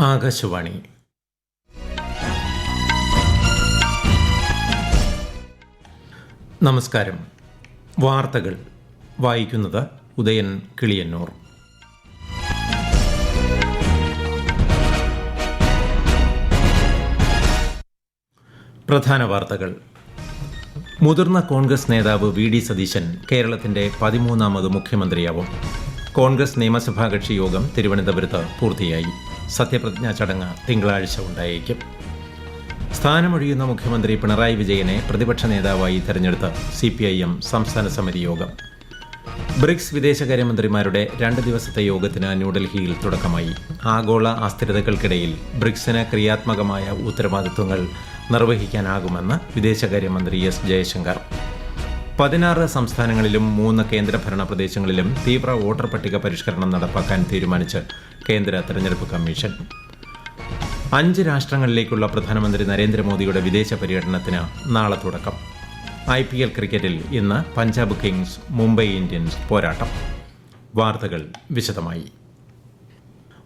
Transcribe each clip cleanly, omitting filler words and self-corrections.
ആകാശവാണി. നമസ്കാരം. വാർത്തകൾ വായിക്കുന്നത് ഉദയൻ കിളിയന്നൂർ. പ്രധാന വാർത്തകൾ. മുതിർന്ന കോൺഗ്രസ് നേതാവ് വി ഡി സതീശൻ കേരളത്തിന്റെ 13ാമത് മുഖ്യമന്ത്രിയാവും. കോൺഗ്രസ് നിയമസഭാ കക്ഷി യോഗം തിരുവനന്തപുരത്ത് പൂർത്തിയായി. സത്യപ്രതിജ്ഞാ ചടങ്ങ് തിങ്കളാഴ്ച ഉണ്ടായേക്കും. സ്ഥാനമൊഴിയുന്ന മുഖ്യമന്ത്രി പിണറായി വിജയനെ പ്രതിപക്ഷ നേതാവായി തെരഞ്ഞെടുത്ത് CPIM സംസ്ഥാന സമിതി യോഗം. ബ്രിക്സ് വിദേശകാര്യമന്ത്രിമാരുടെ 2 ദിവസത്തെ യോഗത്തിന് ന്യൂഡൽഹിയിൽ തുടക്കമായി. ആഗോള അസ്ഥിരതകൾക്കിടയിൽ ബ്രിക്സിന് ക്രിയാത്മകമായ ഉത്തരവാദിത്വങ്ങൾ നിർവഹിക്കാനാകുമെന്ന് വിദേശകാര്യമന്ത്രി S. ജയശങ്കർ. 16 സംസ്ഥാനങ്ങളിലും 3 കേന്ദ്രഭരണ പ്രദേശങ്ങളിലും തീവ്ര വോട്ടർ പട്ടിക പരിഷ്കരണം നടപ്പാക്കാൻ തീരുമാനിച്ച് കേന്ദ്ര തെരഞ്ഞെടുപ്പ് കമ്മീഷൻ. 5 രാഷ്ട്രങ്ങളിലേക്കുള്ള പ്രധാനമന്ത്രി നരേന്ദ്രമോദിയുടെ വിദേശ പര്യടനത്തിന് നാളെ തുടക്കം. IPL ക്രിക്കറ്റിൽ ഇന്ന് പഞ്ചാബ് കിങ്സ് മുംബൈ ഇന്ത്യൻസ് പോരാട്ടം. വാർത്തകൾ വിശദമായി.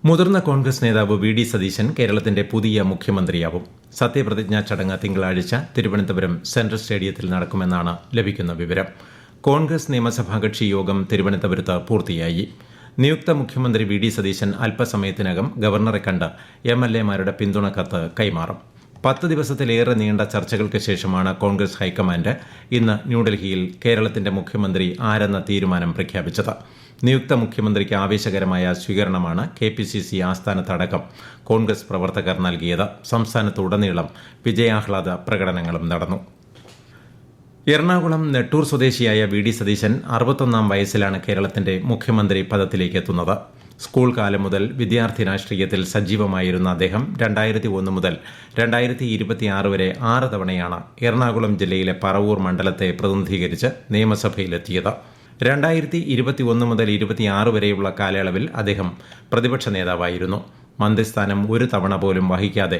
മുതിർന്ന കോൺഗ്രസ് നേതാവ് വി ഡി സതീശൻ കേരളത്തിന്റെ പുതിയ മുഖ്യമന്ത്രിയാവും. സത്യപ്രതിജ്ഞാ ചടങ്ങ് തിങ്കളാഴ്ച തിരുവനന്തപുരം സെൻട്രൽ സ്റ്റേഡിയത്തിൽ നടക്കുമെന്നാണ് ലഭിക്കുന്ന വിവരം. കോൺഗ്രസ് നിയമസഭാ കക്ഷി യോഗം തിരുവനന്തപുരത്ത് പൂർത്തിയായി. നിയുക്ത മുഖ്യമന്ത്രി വി ഡി സതീശൻ അല്പസമയത്തിനകം ഗവർണറെ കണ്ട് MLA-മാരുടെ പിന്തുണ കത്ത് കൈമാറും. 10 ദിവസത്തിലേറെ നീണ്ട ചർച്ചകൾക്ക് ശേഷമാണ് കോൺഗ്രസ് ഹൈക്കമാൻഡ് ഇന്ന് ന്യൂഡൽഹിയിൽ കേരളത്തിന്റെ മുഖ്യമന്ത്രി ആരെന്ന തീരുമാനം പ്രഖ്യാപിച്ചത്. നിയുക്ത മുഖ്യമന്ത്രിക്ക് ആവേശകരമായ സ്വീകരണമാണ് KPCC ആസ്ഥാനത്തടക്കം കോൺഗ്രസ് പ്രവർത്തകർ നൽകിയത്. സംസ്ഥാനത്തുടനീളം വിജയാഹ്ലാദ പ്രകടനങ്ങളും നടന്നു. എറണാകുളം നെട്ടൂർ സ്വദേശിയായ വി ഡി സതീശൻ 61ാം വയസ്സിലാണ് കേരളത്തിന്റെ മുഖ്യമന്ത്രി പദത്തിലേക്ക് എത്തുന്നത്. സ്കൂൾ കാലം മുതൽ വിദ്യാർത്ഥി രാഷ്ട്രീയത്തിൽ സജീവമായിരുന്ന അദ്ദേഹം 2001 മുതൽ 2026 വരെ 6 തവണയാണ് എറണാകുളം ജില്ലയിലെ പറവൂർ മണ്ഡലത്തെ പ്രതിനിധീകരിച്ച് നിയമസഭയിലെത്തിയത്. 2021 മുതൽ 26 വരെയുള്ള കാലയളവിൽ അദ്ദേഹം പ്രതിപക്ഷ നേതാവായിരുന്നു. മന്ത്രിസ്ഥാനം ഒരു തവണ പോലും വഹിക്കാതെ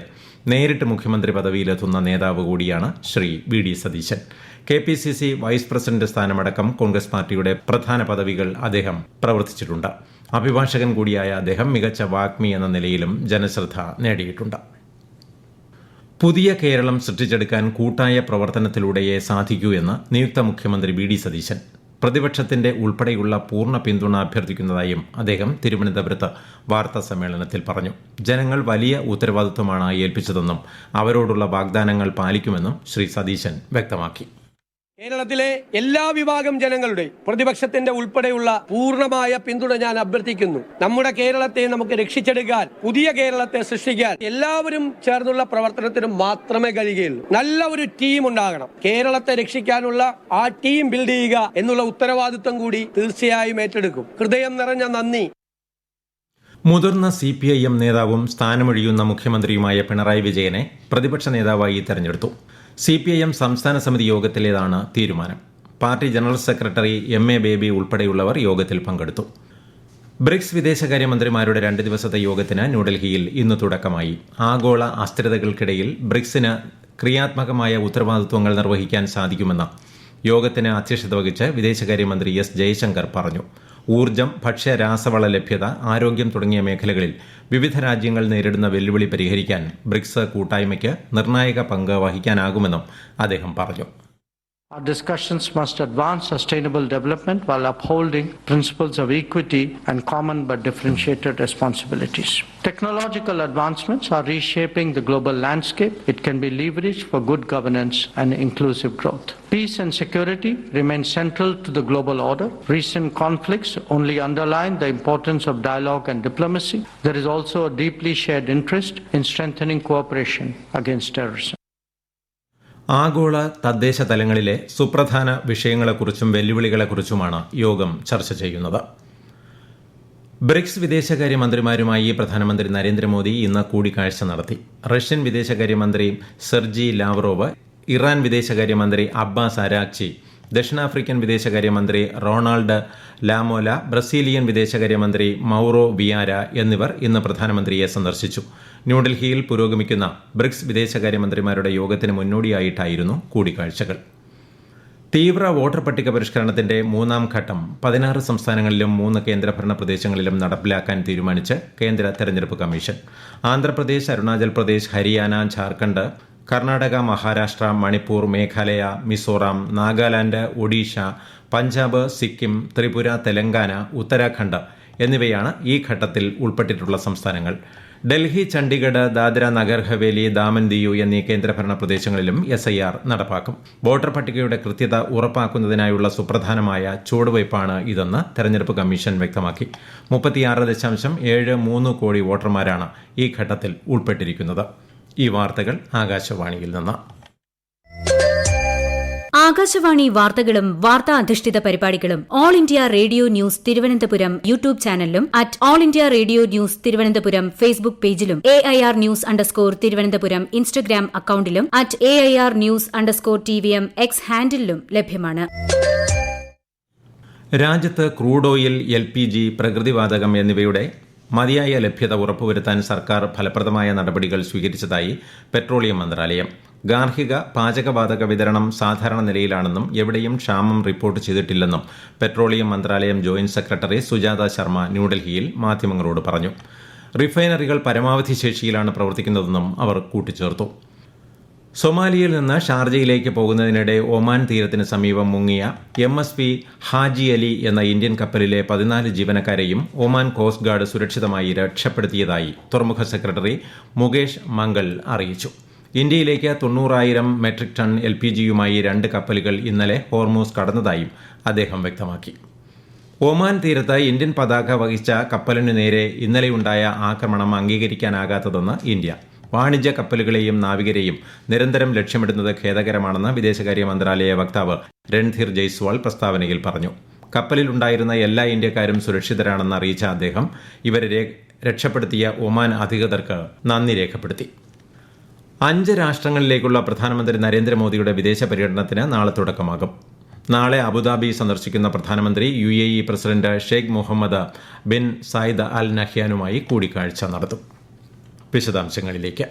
നേരിട്ട് മുഖ്യമന്ത്രി പദവിയിലെത്തുന്ന നേതാവ് കൂടിയാണ് Shri V D Satheesan. KPCC vice president സ്ഥാനമടക്കം കോൺഗ്രസ് പാർട്ടിയുടെ പ്രധാന പദവികൾ അദ്ദേഹം പ്രവർത്തിച്ചിട്ടുണ്ട്. അഭിഭാഷകൻ കൂടിയായ അദ്ദേഹം മികച്ച വാഗ്മി എന്ന നിലയിലും ജനശ്രദ്ധ നേടിയിട്ടുണ്ട്. പുതിയ കേരളം സൃഷ്ടിച്ചെടുക്കാൻ കൂട്ടായ പ്രവർത്തനത്തിലൂടെയേ സാധിക്കൂ എന്ന് നിയുക്ത മുഖ്യമന്ത്രി വി ഡി സതീശൻ. പ്രതിപക്ഷത്തിന്റെ ഉൾപ്പെടെയുള്ള പൂർണ്ണ പിന്തുണ അഭ്യർത്ഥിക്കുന്നതായും അദ്ദേഹം തിരുവനന്തപുരത്ത് വാർത്താ സമ്മേളനത്തിൽ പറഞ്ഞു. ജനങ്ങൾ വലിയ ഉത്തരവാദിത്വമാണ് ഏൽപ്പിച്ചതെന്നും അവരോടുള്ള വാഗ്ദാനങ്ങൾ പാലിക്കുമെന്നും ശ്രീ സതീശൻ വ്യക്തമാക്കി. കേരളത്തിലെ എല്ലാ വിഭാഗം ജനങ്ങളുടെ പ്രതിപക്ഷത്തിന്റെ ഉൾപ്പെടെയുള്ള പൂർണ്ണമായ പിന്തുണ ഞാൻ അഭ്യർത്ഥിക്കുന്നു. നമ്മുടെ കേരളത്തെ നമുക്ക് രക്ഷിച്ചെടുക്കാൻ, പുതിയ കേരളത്തെ സൃഷ്ടിക്കാൻ എല്ലാവരും ചേർന്നുള്ള പ്രവർത്തനത്തിന് മാത്രമേ കഴിയുകയുള്ളൂ. നല്ല ഒരു ടീം ഉണ്ടാകണം. കേരളത്തെ രക്ഷിക്കാനുള്ള ആ ടീം ബിൽഡ് ചെയ്യുക എന്നുള്ള ഉത്തരവാദിത്വം കൂടി തീർച്ചയായും ഏറ്റെടുക്കും. ഹൃദയം നിറഞ്ഞ നന്ദി. മുതിർന്ന CPIM നേതാവും സ്ഥാനമൊഴിയുന്ന മുഖ്യമന്ത്രിയുമായ പിണറായി വിജയനെ പ്രതിപക്ഷ നേതാവായി തെരഞ്ഞെടുത്തു. CPIM സംസ്ഥാന സമിതി യോഗത്തിലേതാണ് തീരുമാനം. Party general secretary MA baby ഉൾപ്പെടെയുള്ളവർ യോഗത്തിൽ പങ്കെടുത്തു. ബ്രിക്സ് വിദേശകാര്യമന്ത്രിമാരുടെ 2 ദിവസത്തെ യോഗത്തിന് ന്യൂഡൽഹിയിൽ ഇന്ന് തുടക്കമായി. ആഗോള അസ്ഥിരതകൾക്കിടയിൽ ബ്രിക്സിന് ക്രിയാത്മകമായ ഉത്തരവാദിത്വങ്ങൾ നിർവഹിക്കാൻ സാധിക്കുമെന്ന് യോഗത്തിന് അധ്യക്ഷത വഹിച്ച് വിദേശകാര്യമന്ത്രി S. ജയശങ്കർ പറഞ്ഞു. ഊർജ്ജം, ഭക്ഷ്യ രാസവള ലഭ്യത, ആരോഗ്യം തുടങ്ങിയ മേഖലകളിൽ വിവിധ രാജ്യങ്ങൾ നേരിടുന്ന വെല്ലുവിളി പരിഹരിക്കാൻ ബ്രിക്സ് കൂട്ടായ്മയ്ക്ക് നിർണായക പങ്ക് വഹിക്കാനാകുമെന്നും അദ്ദേഹം പറഞ്ഞു. Our discussions must advance sustainable development while upholding principles of equity and common but differentiated responsibilities. Technological advancements are reshaping the global landscape. It can be leveraged for good governance and inclusive growth. Peace and security remain central to the global order. Recent conflicts only underline the importance of dialogue and diplomacy. There is also a deeply shared interest in strengthening cooperation against terrorism. ആഗോള തദ്ദേശ തലങ്ങളിലെ സുപ്രധാന വിഷയങ്ങളെക്കുറിച്ചും വെല്ലുവിളികളെക്കുറിച്ചുമാണ് യോഗം ചർച്ച ചെയ്യുന്നത്. BRICS വിദേശകാര്യമന്ത്രിമാരുമായി പ്രധാനമന്ത്രി നരേന്ദ്രമോദി ഇന്ന് കൂടിക്കാഴ്ച നടത്തി. റഷ്യൻ വിദേശകാര്യമന്ത്രി സെർജി ലാവ്റോവ്, ഇറാൻ വിദേശകാര്യമന്ത്രി അബ്ബാസ് അരാക്ചി, ദക്ഷിണാഫ്രിക്കൻ വിദേശകാര്യമന്ത്രി റൊണാൾഡ് ലാമോല, ബ്രസീലിയൻ വിദേശകാര്യമന്ത്രി മൗറോ വിയാര എന്നിവർ ഇന്ന് പ്രധാനമന്ത്രിയെ സന്ദർശിച്ചു. ന്യൂഡൽഹിയിൽ പുരോഗമിക്കുന്ന ബ്രിക്സ് വിദേശകാര്യമന്ത്രിമാരുടെ യോഗത്തിന് മുന്നോടിയായിട്ടായിരുന്നു കൂടിക്കാഴ്ചകൾ. തീവ്ര വോട്ടർ പട്ടിക പരിഷ്കരണത്തിന്റെ 3ാം ഘട്ടം 16 സംസ്ഥാനങ്ങളിലും 3 കേന്ദ്രഭരണ പ്രദേശങ്ങളിലും നടപ്പിലാക്കാൻ തീരുമാനിച്ച് കേന്ദ്ര തെരഞ്ഞെടുപ്പ് കമ്മീഷൻ. ആന്ധ്രാപ്രദേശ്, അരുണാചൽ പ്രദേശ്, ഹരിയാന, ഝാർഖണ്ഡ്, കർണാടക, മഹാരാഷ്ട്ര, മണിപ്പൂർ, മേഘാലയ, മിസോറാം, നാഗാലാൻഡ്, ഒഡീഷ, പഞ്ചാബ്, സിക്കിം, ത്രിപുര, തെലങ്കാന, ഉത്തരാഖണ്ഡ് എന്നിവയാണ് ഈ ഘട്ടത്തിൽ ഉൾപ്പെട്ടിട്ടുള്ള സംസ്ഥാനങ്ങൾ. ഡൽഹി, ചണ്ഡീഗഡ്, ദാദ്ര നഗർ ഹവേലി, ദാമൻ ദിയു എന്നീ കേന്ദ്രഭരണ പ്രദേശങ്ങളിലും SIR നടപ്പാക്കും. വോട്ടർ പട്ടികയുടെ കൃത്യത ഉറപ്പാക്കുന്നതിനായുള്ള സുപ്രധാനമായ ചുവടുവയ്പ്പാണ് ഇതെന്ന് തെരഞ്ഞെടുപ്പ് കമ്മീഷൻ വ്യക്തമാക്കി. 36.73 കോടി വോട്ടർമാരാണ് ഈ ഘട്ടത്തിൽ ഉൾപ്പെട്ടിരിക്കുന്നത്. ഈ വാർത്തകൾ ആകാശവാണിയിൽ നിന്ന്. ആകാശവാണി വാർത്തകളും വാർത്താ അധിഷ്ഠിത പരിപാടികളും All India Radio News Thiruvananthapuram YouTube ചാനലിലും @All India Radio News Thiruvananthapuram Facebook പേജിലും AIR ന്യൂസ് _ തിരുവനന്തപുരം ഇൻസ്റ്റഗ്രാം അക്കൌണ്ടിലും @AIR ന്യൂസ് _ TVM X ഹാൻഡിലും ലഭ്യമാണ്. രാജ്യത്ത് ക്രൂഡ് ഓയിൽ, LPG, പ്രകൃതിവാതകം എന്നിവയുടെ മതിയായ ലഭ്യത ഉറപ്പുവരുത്താൻ സർക്കാർ ഫലപ്രദമായ നടപടികൾ സ്വീകരിച്ചതായി പെട്രോളിയം മന്ത്രാലയം. ഗാർഹിക പാചകവാതക വിതരണം സാധാരണ നിലയിലാണെന്നും എവിടെയും ക്ഷാമം റിപ്പോർട്ട് ചെയ്തിട്ടില്ലെന്നും പെട്രോളിയം മന്ത്രാലയം ജോയിന്റ് സെക്രട്ടറി സുജാത ശർമ്മ ന്യൂഡൽഹിയിൽ മാധ്യമങ്ങളോട് പറഞ്ഞു. റിഫൈനറികൾ പരമാവധി ശേഷിയിലാണ് പ്രവർത്തിക്കുന്നതെന്നും അവർ കൂട്ടിച്ചേർത്തു. സൊമാലിയയിൽ നിന്ന് ഷാർജയിലേക്ക് പോകുന്നതിനിടെ ഒമാൻ തീരത്തിന് സമീപം മുങ്ങിയ MSV ഹാജി അലി എന്ന ഇന്ത്യൻ കപ്പലിലെ 14 ജീവനക്കാരെയും ഒമാൻ കോസ്റ്റ് ഗാർഡ് സുരക്ഷിതമായി രക്ഷപ്പെടുത്തിയതായി തുറമുഖ സെക്രട്ടറി മുകേഷ് മംഗൾ അറിയിച്ചു. ഇന്ത്യയിലേക്ക് 90,000 മെട്രിക് ടൺ LPGയുമായി 2 കപ്പലുകൾ ഇന്നലെ ഹോർമൂസ് കടന്നതായും അദ്ദേഹം വ്യക്തമാക്കി. ഒമാൻ തീരത്ത് ഇന്ത്യൻ പതാക വഹിച്ച കപ്പലിനു നേരെ ഇന്നലെയുണ്ടായ ആക്രമണം അംഗീകരിക്കാനാകാത്തതെന്ന് ഇന്ത്യ. വാണിജ്യ കപ്പലുകളെയും നാവികരെയും നിരന്തരം ലക്ഷ്യമിടുന്നത് ഖേദകരമാണെന്ന് വിദേശകാര്യ മന്ത്രാലയ വക്താവ് രൺധീർ ജയ്സ്വാൾ പ്രസ്താവനയിൽ പറഞ്ഞു. കപ്പലിലുണ്ടായിരുന്ന എല്ലാ ഇന്ത്യക്കാരും സുരക്ഷിതരാണെന്ന് അറിയിച്ച അദ്ദേഹം ഇവരെ രക്ഷപ്പെടുത്തിയ ഒമാൻ അധികൃതർക്ക് നന്ദി രേഖപ്പെടുത്തി. 5 രാഷ്ട്രങ്ങളിലേക്കുള്ള പ്രധാനമന്ത്രി നരേന്ദ്രമോദിയുടെ വിദേശ പര്യടനത്തിന് നാളെ തുടക്കമാകും. നാളെ അബുദാബി സന്ദർശിക്കുന്ന പ്രധാനമന്ത്രി UAE president Sheikh Mohammed bin Zayed Al നഹ്യാനുമായി കൂടിക്കാഴ്ച നടത്തും. വിശദാംശങ്ങളിലേക്ക്.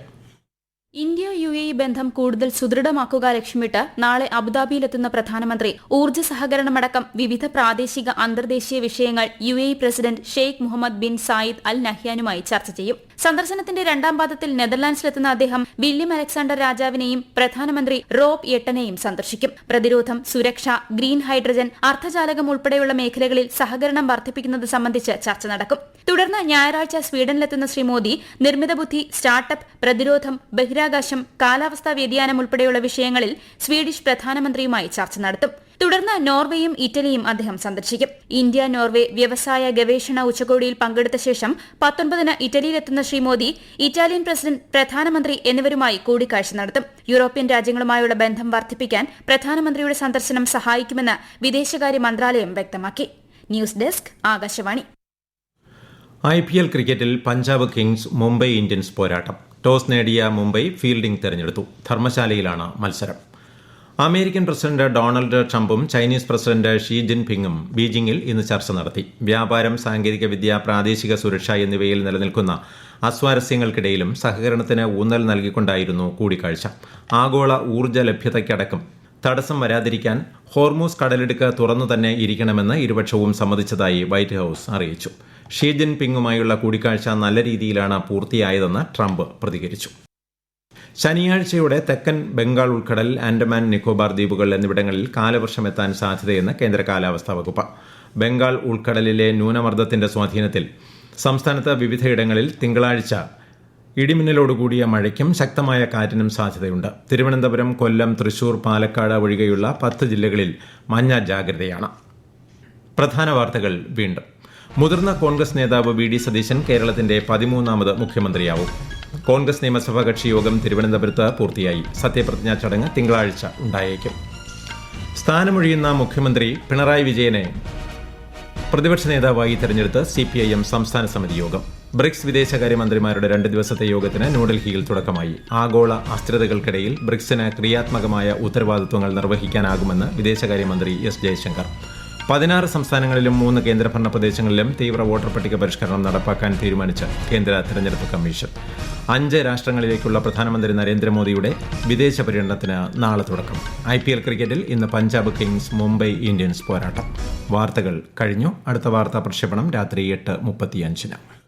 ഇന്ത്യ UAE ബന്ധം കൂടുതൽ സുദൃഢമാക്കുക ലക്ഷ്യമിട്ട് നാളെ അബുദാബിയിലെത്തുന്ന പ്രധാനമന്ത്രി ഊർജ്ജ സഹകരണമടക്കം വിവിധ പ്രാദേശിക അന്തർദേശീയ വിഷയങ്ങൾ UAE president Sheikh Mohammed bin Zayed Al നഹ്യാനുമായി ചർച്ച ചെയ്യും. സന്ദർശനത്തിന്റെ 2ാം പാദത്തിൽ നെതർലാൻഡ്സിലെത്തുന്ന അദ്ദേഹം വില്യം അലക്സാണ്ടർ രാജാവിനെയും പ്രധാനമന്ത്രി റോബ് എട്ടനെയും സന്ദർശിക്കും. പ്രതിരോധം, സുരക്ഷ, ഗ്രീൻ ഹൈഡ്രജൻ, അർദ്ധചാലകം ഉൾപ്പെടെയുള്ള മേഖലകളിൽ സഹകരണം വർദ്ധിപ്പിക്കുന്നത് സംബന്ധിച്ച് ചർച്ച നടക്കും. തുടർന്ന് ഞായറാഴ്ച സ്വീഡനിലെത്തുന്ന ശ്രീ മോദി നിർമ്മിത ബുദ്ധി, സ്റ്റാർട്ടപ്പ്, പ്രതിരോധം, ബഹിരാകാശം, കാലാവസ്ഥാ വ്യതിയാനം ഉൾപ്പെടെയുള്ള വിഷയങ്ങളിൽ സ്വീഡിഷ് പ്രധാനമന്ത്രിയുമായി ചർച്ച നടത്തും. തുടർന്ന് നോർവേയും ഇറ്റലിയും അദ്ദേഹം സന്ദർശിക്കും. ഇന്ത്യ നോർവേ വ്യവസായ ഗവേഷണ ഉച്ചകോടിയിൽ പങ്കെടുത്ത ശേഷം 19-ന് ഇറ്റലിയിലെത്തുന്ന ശ്രീ മോദി ഇറ്റാലിയൻ പ്രസിഡന്റ്, പ്രധാനമന്ത്രി എന്നിവരുമായി കൂടിക്കാഴ്ച നടത്തും. യൂറോപ്യൻ രാജ്യങ്ങളുമായുള്ള ബന്ധം വർദ്ധിപ്പിക്കാൻ പ്രധാനമന്ത്രിയുടെ സന്ദർശനം സഹായിക്കുമെന്ന് വിദേശകാര്യ മന്ത്രാലയം വ്യക്തമാക്കി. News desk, Akashvani. IPL ക്രിക്കറ്റിൽ പഞ്ചാബ് കിങ്സ് മുംബൈ ഇന്ത്യൻസ് പോരാട്ടം. ടോസ് നേടിയ മുംബൈ ഫീൽഡിംഗ് തെരഞ്ഞെടുത്തു. ധർമ്മശാലയിലാണ് മത്സരം. അമേരിക്കൻ പ്രസിഡന്റ് ഡൊണാൾഡ് ട്രംപും ചൈനീസ് പ്രസിഡന്റ് ഷീ ജിൻപിങ്ങും ബീജിംഗിൽ ഇന്ന് ചർച്ച നടത്തി. വ്യാപാരം, സാങ്കേതികവിദ്യ, പ്രാദേശിക സുരക്ഷ എന്നിവയിൽ നിലനിൽക്കുന്ന അസ്വാരസ്യങ്ങൾക്കിടയിലും സഹകരണത്തിന് ഊന്നൽ നൽകിക്കൊണ്ടായിരുന്നു കൂടിക്കാഴ്ച. ആഗോള ഊർജ്ജ ലഭ്യതയ്ക്കടക്കം തടസ്സം വരാതിരിക്കാൻ ഹോർമൂസ് കടലിടുക്ക് തുറന്നു തന്നെ ഇരിക്കണമെന്ന് ഇരുപക്ഷവും സമ്മതിച്ചതായി വൈറ്റ് ഹൌസ് അറിയിച്ചു. ഷീ ജിൻപിങ്ങുമായുള്ള കൂടിക്കാഴ്ച നല്ല രീതിയിലാണ് പൂർത്തിയായതെന്ന് ട്രംപ് പ്രതികരിച്ചു. ശനിയാഴ്ചയോടെ തെക്കൻ ബംഗാൾ ഉൾക്കടൽ, ആൻഡമാൻ നിക്കോബാർ ദ്വീപുകൾ എന്നിവിടങ്ങളിൽ കാലവർഷം എത്താൻ സാധ്യതയെന്ന് കേന്ദ്ര കാലാവസ്ഥാ വകുപ്പ്. ബംഗാൾ ഉൾക്കടലിലെ ന്യൂനമർദ്ദത്തിന്റെ സ്വാധീനത്തിൽ സംസ്ഥാനത്ത് വിവിധയിടങ്ങളിൽ തിങ്കളാഴ്ച ഇടിമിന്നലോടുകൂടിയ മഴയ്ക്കും ശക്തമായ കാറ്റിനും സാധ്യതയുണ്ട്. തിരുവനന്തപുരം, കൊല്ലം, തൃശൂർ, പാലക്കാട് ഒഴികെയുള്ള 10 ജില്ലകളിൽ മഞ്ഞ ജാഗ്രതയാണ്. പ്രധാന വാർത്തകൾ വീണ്ടും. മുതിർന്ന കോൺഗ്രസ് നേതാവ് VD സതീശൻ കേരളത്തിന്റെ 13ാമത് മുഖ്യമന്ത്രിയാവും. കോൺഗ്രസ് നിയമസഭാ കക്ഷി യോഗം തിരുവനന്തപുരത്ത് പൂർത്തിയായി. സത്യപ്രതിജ്ഞാ ചടങ്ങ് തിങ്കളാഴ്ച ഉണ്ടായേക്കും. സ്ഥാനമൊഴിയുന്ന മുഖ്യമന്ത്രി പിണറായി വിജയനെ പ്രതിപക്ഷ നേതാവായി തെരഞ്ഞെടുത്ത് CPIM സംസ്ഥാന സമിതി യോഗം. ബ്രിക്സ് വിദേശകാര്യമന്ത്രിമാരുടെ 2 ദിവസത്തെ യോഗത്തിന് ന്യൂഡൽഹിയിൽ തുടക്കമായി. ആഗോള അസ്ഥിരതകൾക്കിടയിൽ ബ്രിക്സിന് ക്രിയാത്മകമായ ഉത്തരവാദിത്വങ്ങൾ നിർവഹിക്കാനാകുമെന്ന് വിദേശകാര്യമന്ത്രി S. ജയശങ്കർ. 16 സംസ്ഥാനങ്ങളിലും 3 കേന്ദ്രഭരണ പ്രദേശങ്ങളിലും തീവ്ര വോട്ടർ പട്ടിക പരിഷ്കരണം നടപ്പാക്കാൻ തീരുമാനിച്ച കേന്ദ്ര തെരഞ്ഞെടുപ്പ് കമ്മീഷൻ 5 രാഷ്ട്രങ്ങളിലേക്കുള്ള പ്രധാനമന്ത്രി നരേന്ദ്രമോദിയുടെ വിദേശ പര്യടനത്തിന് നാളെ തുടക്കം. IPL ക്രിക്കറ്റിൽ ഇന്ന് പഞ്ചാബ് കിങ്സ് മുംബൈ ഇന്ത്യൻസ് പോരാട്ടം. വാർത്തകൾ കഴിഞ്ഞു. അടുത്ത വാർത്താ പ്രക്ഷേപണം രാത്രി 8:35.